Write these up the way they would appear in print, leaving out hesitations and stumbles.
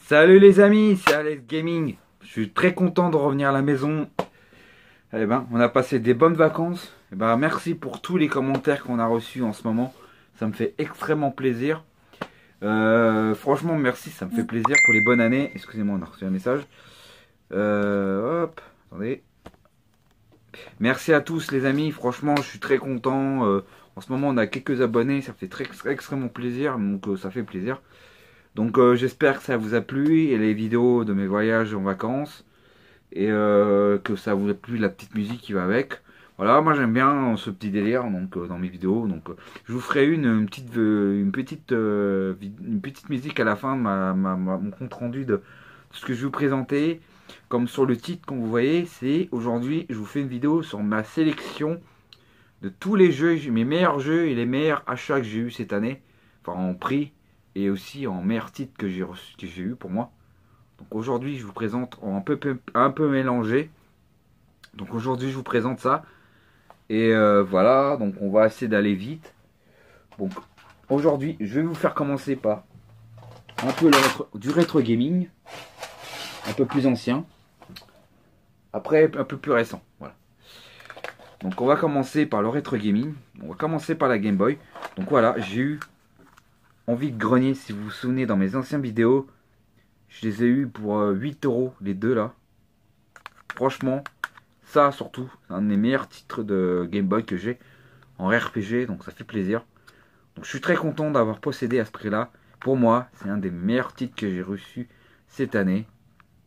Salut les amis, c'est Alex Gaming. Je suis très content de revenir à la maison. Eh ben, on a passé des bonnes vacances. Eh ben, merci pour tous les commentaires qu'on a reçus en ce moment. Ça me fait extrêmement plaisir. Franchement, merci, ça me fait plaisir pour les bonnes années. Excusez-moi, on a reçu un message. Hop, attendez. Merci à tous les amis. Franchement, je suis très content. En ce moment, on a quelques abonnés. Ça fait extrêmement plaisir. Donc, ça fait plaisir. Donc j'espère que ça vous a plu et les vidéos de mes voyages en vacances et que ça vous a plu la petite musique qui va avec. Voilà, moi j'aime bien ce petit délire donc dans mes vidéos. Donc je vous ferai une petite musique à la fin de mon compte rendu de ce que je vais vous présenter. Comme sur le titre, comme vous voyez, c'est aujourd'hui je vous fais une vidéo sur ma sélection de tous les jeux, mes meilleurs jeux et les meilleurs achats que j'ai eu cette année, enfin en prix et aussi en meilleur titre que j'ai eu pour moi. Donc aujourd'hui je vous présente en un peu mélangé. Donc aujourd'hui je vous présente ça. Et voilà, donc on va essayer d'aller vite. Donc aujourd'hui je vais vous faire commencer par un peu du rétro gaming. Un peu plus ancien. Après un peu plus récent. Voilà. Donc on va commencer par le rétro gaming. On va commencer par la Game Boy. Donc voilà, j'ai eu envie de grenier, si vous vous souvenez, dans mes anciennes vidéos, je les ai eu pour 8 euros les deux là. Franchement, ça surtout, c'est un des meilleurs titres de Game Boy que j'ai en RPG, donc ça fait plaisir. Donc je suis très content d'avoir possédé à ce prix là. Pour moi, c'est un des meilleurs titres que j'ai reçu cette année,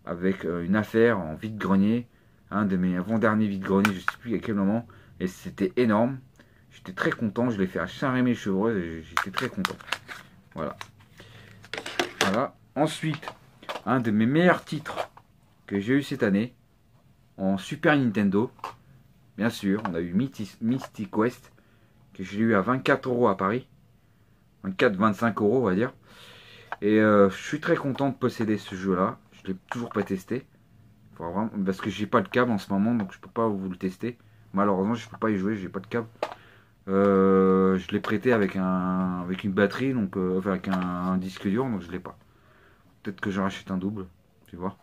avec une affaire en vide-grenier, un de mes avant-derniers vide-grenier, je sais plus à quel moment, et c'était énorme. J'étais très content, je l'ai fait à Saint-Rémy-Chevreuse et j'étais très content. Voilà. Voilà. Ensuite, un de mes meilleurs titres que j'ai eu cette année en Super Nintendo. Bien sûr, on a eu Mystic Quest que j'ai eu à 24 euros à Paris. 24-25 euros, on va dire. Et je suis très content de posséder ce jeu-là. Je l'ai toujours pas testé. Vraiment, parce que j'ai pas de câble en ce moment, donc je peux pas vous le tester. Malheureusement, je peux pas y jouer, j'ai pas de câble. Je l'ai prêté avec une batterie, donc avec un disque dur, donc je l'ai pas. Peut-être que j'en rachète un double, tu vois.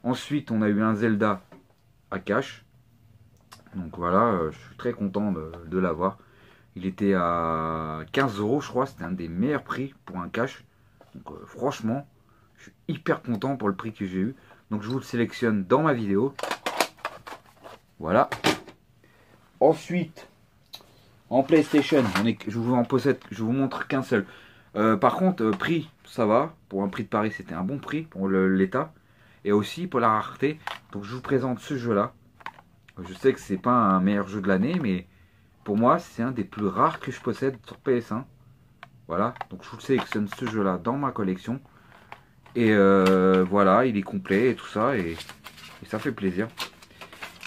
Ensuite, on a eu un Zelda à cash. Donc voilà, je suis très content de l'avoir. Il était à 15 euros, je crois. C'était un des meilleurs prix pour un cash. Donc franchement, je suis hyper content pour le prix que j'ai eu. Donc je vous le sélectionne dans ma vidéo. Voilà. Ensuite, en PlayStation, je vous montre qu'un seul. Par contre, prix, ça va. Pour un prix de Paris, c'était un bon prix pour l'état. Et aussi pour la rareté. Donc je vous présente ce jeu-là. Je sais que c'est pas un meilleur jeu de l'année, mais pour moi, c'est un des plus rares que je possède sur PS1. Voilà, donc je vous sélectionne ce jeu-là dans ma collection. Et voilà, il est complet et tout ça. Et ça fait plaisir.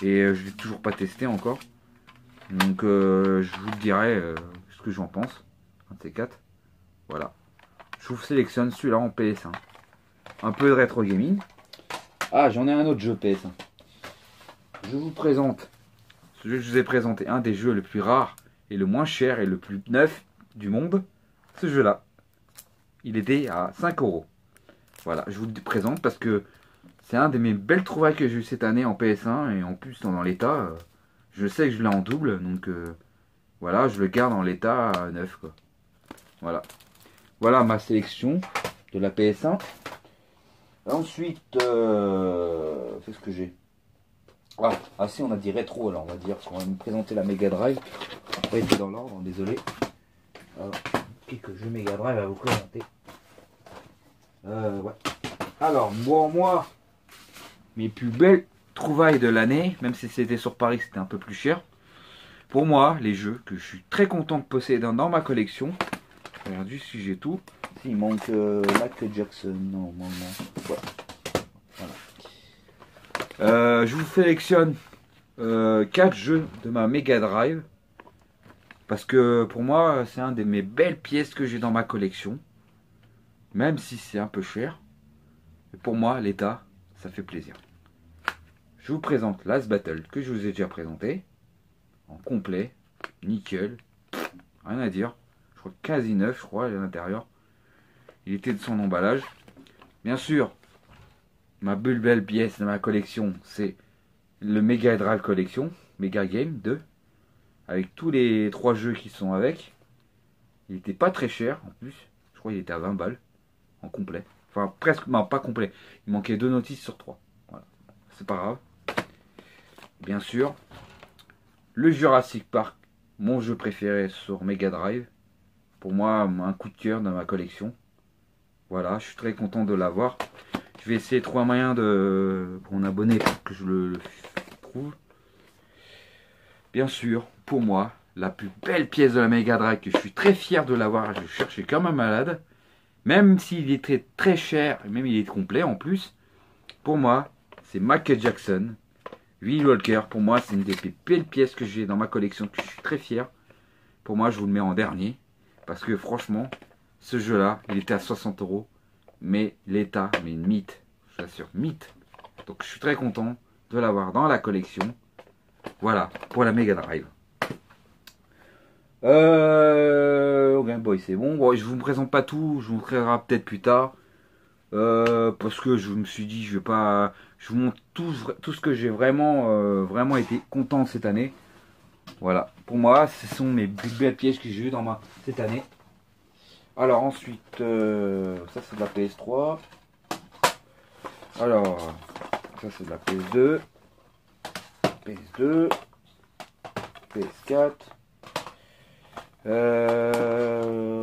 Et je l'ai toujours pas testé encore. Donc je vous dirai ce que j'en pense. Un de ces quatre. Voilà. Je vous sélectionne celui-là en PS1. Un peu de rétro gaming. Ah, j'en ai un autre jeu PS1. Je vous présente. Ce jeu que je vous ai présenté, un des jeux les plus rares et le moins cher et le plus neuf du monde. Ce jeu-là. Il était à 5 euros. Voilà, je vous le présente parce que c'est un de mes belles trouvailles que j'ai eu cette année en PS1. Et en plus, dans l'état, je sais que je l'ai en double. Donc voilà, je le garde en l'état neuf, quoi. Voilà. Voilà ma sélection de la PS1. Ensuite, c'est ce que j'ai. Ah si, on a dit rétro, alors on va dire qu'on va me présenter la Mega Drive. On va pas été dans l'ordre, désolé. Alors, quelques jeux Mega Drive à vous présenter. Ouais. Alors, moi, mes plus belles trouvailles de l'année, même si c'était sur Paris, c'était un peu plus cher. Pour moi, les jeux que je suis très content de posséder dans ma collection. Regarde juste si j'ai tout. S'il manque Michael Jackson, normalement. Voilà. Je vous sélectionne 4 jeux de ma Mega Drive. Parce que pour moi, c'est un de mes belles pièces que j'ai dans ma collection. Même si c'est un peu cher. Mais pour moi, l'état, ça fait plaisir. Je vous présente Last Battle que je vous ai déjà présenté. En complet. Nickel. Rien à dire. Je crois quasi neuf, je crois, à l'intérieur. Il était de son emballage. Bien sûr, ma plus belle pièce de ma collection, c'est le Mega Drive Collection, Mega Game 2, avec tous les 3 jeux qui sont avec. Il était pas très cher en plus, je crois qu'il était à 20 balles en complet. Enfin presque, non pas complet, il manquait 2 notices sur 3. Voilà, c'est pas grave. Bien sûr, le Jurassic Park, mon jeu préféré sur Mega Drive. Pour moi, un coup de cœur dans ma collection. Voilà, je suis très content de l'avoir. Je vais essayer de trouver un moyen pour mon abonné pour que je le trouve. Bien sûr, pour moi, la plus belle pièce de la Mega Drive, que je suis très fier de l'avoir, je cherchais comme un malade. Même s'il est très, très cher, même il est complet en plus. Pour moi, c'est Michael Jackson, Willy Walker. Pour moi, c'est une des plus belles pièces que j'ai dans ma collection, que je suis très fier. Pour moi, je vous le mets en dernier. Parce que franchement, ce jeu-là, il était à 60 euros. Mais l'état, mais une mythe. Je t'assure, mythe. Donc je suis très content de l'avoir dans la collection. Voilà, pour la Mega Drive. Game Boy, c'est bon. Bon. Je vous présente pas tout, je vous montrerai peut-être plus tard. Parce que je me suis dit, je vais pas. Je vous montre tout ce que j'ai vraiment été content cette année. Voilà, pour moi, ce sont mes plus belles pièces que j'ai eues dans cette année. Alors ensuite, ça c'est de la PS3. Alors, ça c'est de la PS2. PS2. PS4.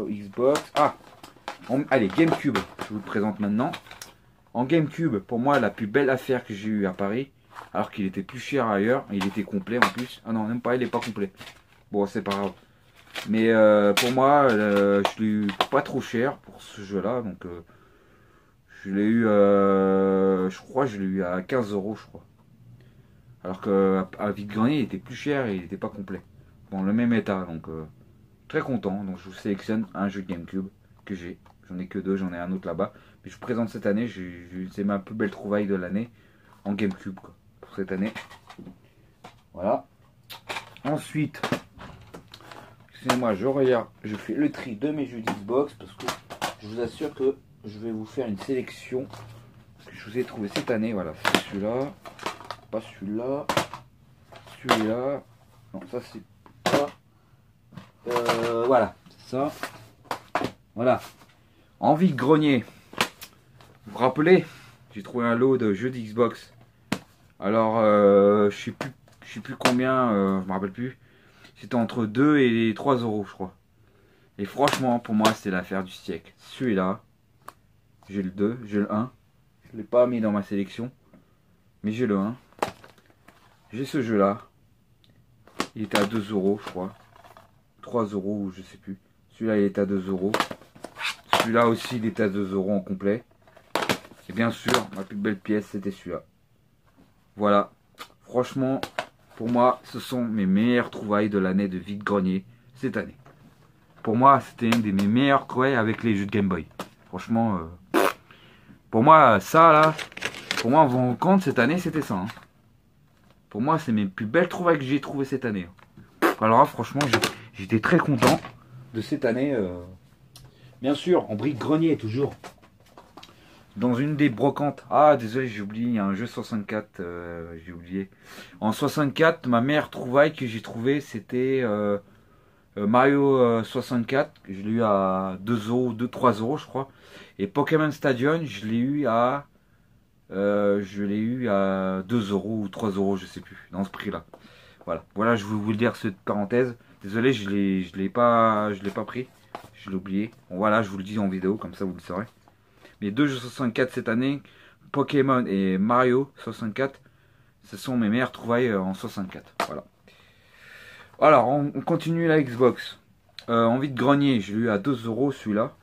Xbox. Ah, allez, GameCube, je vous le présente maintenant. En GameCube, pour moi, la plus belle affaire que j'ai eue à Paris, alors qu'il était plus cher ailleurs, il était complet en plus. Ah non, même pas, il est pas complet. Bon, c'est pas grave. Mais pour moi, je l'ai eu pas trop cher pour ce jeu-là, donc je l'ai eu, je crois, je l'ai eu à 15 euros, je crois. Alors qu'à vide-grenier, il était plus cher et il n'était pas complet. Bon, le même état, donc très content. Donc je vous sélectionne un jeu GameCube que j'ai. J'en ai que 2, j'en ai un autre là-bas. Mais je vous présente cette année, c'est ma plus belle trouvaille de l'année en GameCube, quoi, pour cette année. Voilà. Ensuite, excusez-moi, je regarde, je fais le tri de mes jeux d'Xbox parce que je vous assure que je vais vous faire une sélection que je vous ai trouvé cette année. Voilà, c'est celui-là, pas celui-là, celui-là. Non, ça c'est pas. Voilà, c'est ça. Voilà. En vide-grenier. Vous vous rappelez, j'ai trouvé un lot de jeux d'Xbox. Alors, je sais plus combien, je me rappelle plus. C'était entre 2 et 3 euros, je crois. Et franchement, pour moi, c'était l'affaire du siècle. Celui-là, j'ai le 2, j'ai le 1. Je ne l'ai pas mis dans ma sélection, mais j'ai le 1. J'ai ce jeu-là. Il était à 2 euros, je crois. 3 euros, ou je sais plus. Celui-là, il est à 2 euros. Celui-là aussi, il était à 2 euros en complet. Et bien sûr, ma plus belle pièce, c'était celui-là. Voilà. Franchement, pour moi, ce sont mes meilleures trouvailles de l'année de vide-grenier cette année. Pour moi, c'était une des mes meilleures trouvailles avec les jeux de Game Boy. Franchement, pour moi, ça là, pour moi, on vous rend compte, cette année, c'était ça. Hein. Pour moi, c'est mes plus belles trouvailles que j'ai trouvées cette année. Alors là, franchement, j'étais très content de cette année. Bien sûr, en brique-grenier, toujours. Dans une des brocantes. Ah, désolé, j'ai oublié, il y a un jeu 64, j'ai oublié. En 64, ma meilleure trouvaille que j'ai trouvée, c'était Mario 64. Je l'ai eu à 2 euros, 2-3 euros, je crois. Et Pokémon Stadium, je l'ai eu à 2 euros ou 3 euros, je sais plus, dans ce prix-là. Voilà, voilà, je voulais vous le dire, cette parenthèse. Désolé, je l'ai pas pris. Je l'ai oublié. Bon, voilà, je vous le dis en vidéo, comme ça vous le saurez. Les deux jeux 64 cette année, Pokémon et Mario 64, ce sont mes meilleures trouvailles en 64. Voilà. Alors, on continue la Xbox. En vide-grenier, je l'ai eu à 2 euros celui-là.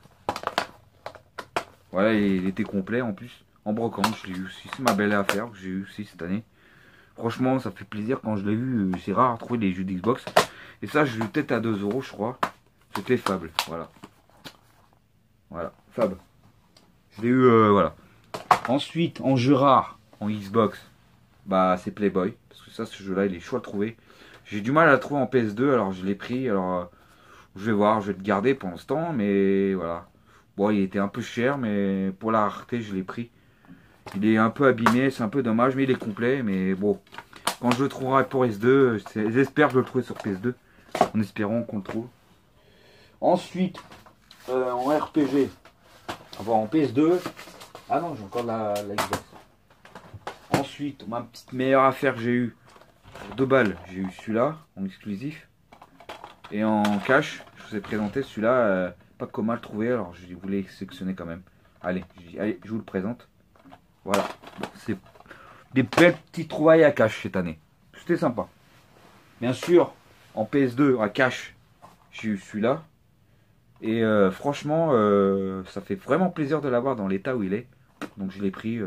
Voilà, il était complet en plus. En brocante, je l'ai eu aussi. C'est ma belle affaire que j'ai eu aussi cette année. Franchement, ça fait plaisir quand je l'ai vu. C'est rare de trouver des jeux d'Xbox. Et ça, je l'ai eu peut-être à 2 euros, je crois. C'était Fable. Voilà. Voilà, Fable. Je l'ai eu, voilà. Ensuite, en jeu rare, en Xbox, bah c'est Playboy. Parce que ça, ce jeu-là, il est chaud à trouver. J'ai du mal à le trouver en PS2, alors je l'ai pris. Alors, je vais voir, je vais le garder pour l'instant. Mais voilà. Bon, il était un peu cher, mais pour la rareté, je l'ai pris. Il est un peu abîmé, c'est un peu dommage, mais il est complet. Mais bon, quand je le trouverai pour S2, j'espère que je le trouver sur PS2, en espérant qu'on le trouve. Ensuite, en RPG, enfin en PS2, ah non, j'ai encore la Xbox. Ensuite, ma petite meilleure affaire que j'ai eu, pour 2 balles, j'ai eu celui-là, en exclusif. Et en cash, je vous ai présenté celui-là, pas comment le trouver, alors je voulais sélectionner quand même. Allez, je vous le présente. Voilà, c'est des belles petites trouvailles à cash cette année. C'était sympa. Bien sûr, en PS2 à cash, j'ai eu celui-là. Et franchement, ça fait vraiment plaisir de l'avoir dans l'état où il est. Donc je l'ai pris.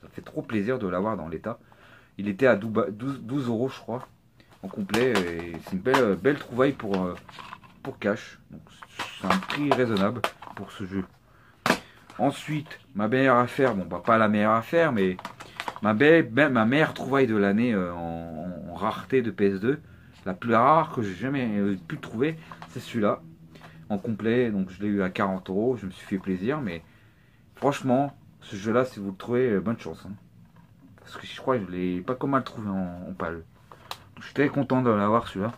Ça fait trop plaisir de l'avoir dans l'état. Il était à 12 euros, je crois, en complet. Et c'est une belle trouvaille pour cash. Donc c'est un prix raisonnable pour ce jeu. Ensuite, ma meilleure affaire, bon bah pas la meilleure affaire, mais ma meilleure trouvaille de l'année en rareté de PS2, la plus rare que j'ai jamais pu trouver, c'est celui-là, en complet. Donc je l'ai eu à 40 euros, je me suis fait plaisir, mais franchement, ce jeu-là, si vous le trouvez, bonne chance. Hein. Parce que je crois que je l'ai pas comment le trouver en pâle. Je suis très content de l'avoir celui-là.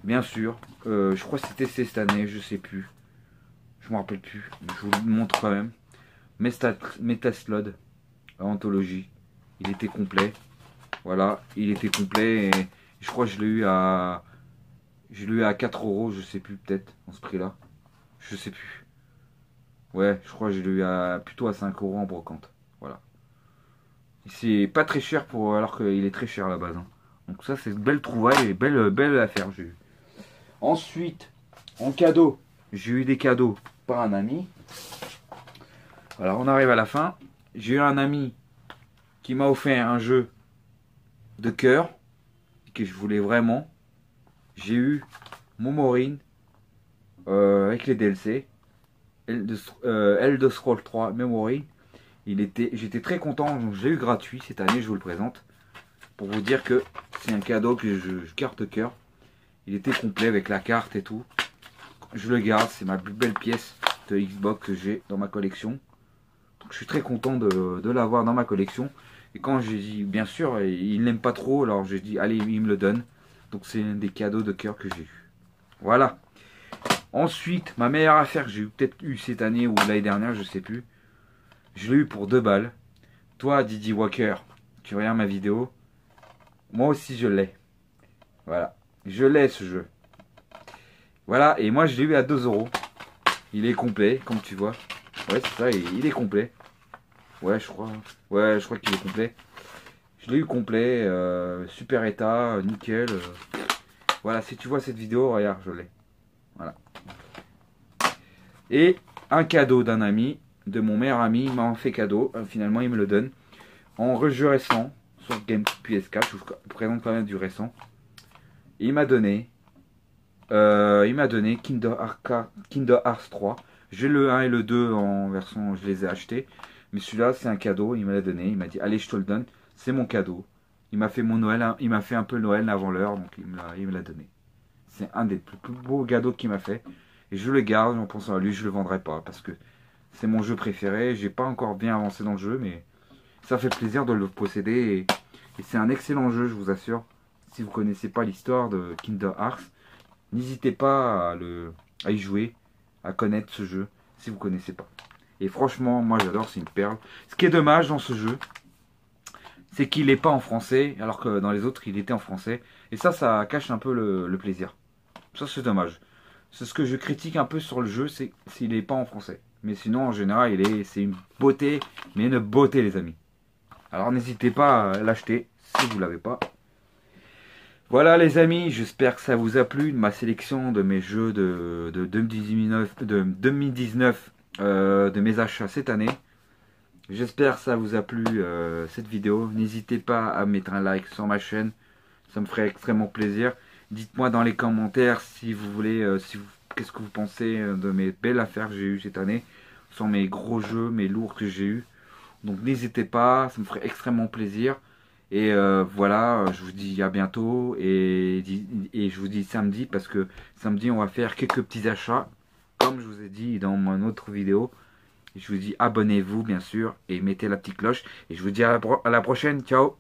Bien sûr, je crois que c'était cette année, je sais plus. Je me rappelle plus, je vous le montre quand même. Metaslod, anthologie. Il était complet. Voilà, il était complet et je crois que je l'ai eu à 4 euros, je sais plus, peut-être, en ce prix-là. Je sais plus. Ouais, je crois que je l'ai eu plutôt à 5 euros en brocante. Voilà. C'est pas très cher alors qu'il est très cher à la base. Hein. Donc ça, c'est une belle trouvaille et belle affaire j'ai eu. Ensuite, en cadeau, j'ai eu des cadeaux par un ami. Alors on arrive à la fin. J'ai eu un ami qui m'a offert un jeu de cœur que je voulais vraiment. J'ai eu Momorine avec les DLC. Elder Scrolls 3 Memory. J'étais très content, j'ai eu gratuit cette année, je vous le présente. Pour vous dire que c'est un cadeau que je garde de cœur. Il était complet avec la carte et tout. Je le garde, c'est ma plus belle pièce de Xbox que j'ai dans ma collection. Donc je suis très content de l'avoir dans ma collection. Et quand j'ai dit, bien sûr, il n'aime pas trop, alors j'ai dit, allez, il me le donne. Donc c'est un des cadeaux de cœur que j'ai eu. Voilà. Ensuite, ma meilleure affaire que j'ai peut-être eu cette année ou l'année dernière, je sais plus. Je l'ai eu pour 2 balles. Toi, Didi Walker, tu regardes ma vidéo. Moi aussi, je l'ai. Voilà. Je l'ai, ce jeu. Voilà. Et moi, je l'ai eu à 2 euros. Il est complet, comme tu vois. Ouais, c'est ça, il est complet. Ouais, je crois. Ouais, je crois qu'il est complet. Je l'ai eu complet. Super état, nickel. Voilà, si tu vois cette vidéo, regarde, je l'ai. Voilà. Et un cadeau d'un ami, de mon meilleur ami, il m'a fait cadeau. Finalement, il me le donne. En jeu récent, sur Game PS4, je vous présente quand même du récent. Il m'a donné Kingdom Hearts 3. J'ai le 1 et le 2 en version, je les ai achetés. Mais celui-là, c'est un cadeau, il me l'a donné. Il m'a dit, allez, je te le donne. C'est mon cadeau. Il m'a fait mon Noël, hein. Il m'a fait un peu Noël avant l'heure, donc il me l'a donné. C'est un des plus beaux cadeaux qu'il m'a fait. Et je le garde en pensant à lui, je le vendrai pas. Parce que c'est mon jeu préféré. J'ai pas encore bien avancé dans le jeu, mais ça fait plaisir de le posséder. Et c'est un excellent jeu, je vous assure. Si vous connaissez pas l'histoire de Kingdom Hearts, n'hésitez pas à y jouer, à connaître ce jeu, si vous connaissez pas. Et franchement, moi j'adore, c'est une perle. Ce qui est dommage dans ce jeu, c'est qu'il n'est pas en français, alors que dans les autres, il était en français. Et ça cache un peu le plaisir. Ça, c'est dommage. C'est ce que je critique un peu sur le jeu, c'est s'il n'est pas en français. Mais sinon, en général, c'est une beauté, mais une beauté, les amis. Alors, n'hésitez pas à l'acheter, si vous ne l'avez pas. Voilà, les amis, j'espère que ça vous a plu, ma sélection de mes jeux de 2019, de mes achats cette année. J'espère que ça vous a plu, cette vidéo. N'hésitez pas à mettre un like sur ma chaîne, ça me ferait extrêmement plaisir. Dites-moi dans les commentaires si vous voulez, qu'est-ce que vous pensez de mes belles affaires que j'ai eues cette année, sur mes gros jeux, mes lourds que j'ai eu. Donc n'hésitez pas, ça me ferait extrêmement plaisir. Et voilà, je vous dis à bientôt et je vous dis samedi parce que samedi on va faire quelques petits achats, comme je vous ai dit dans mon autre vidéo. Je vous dis abonnez-vous bien sûr et mettez la petite cloche. Et je vous dis à la prochaine. Ciao.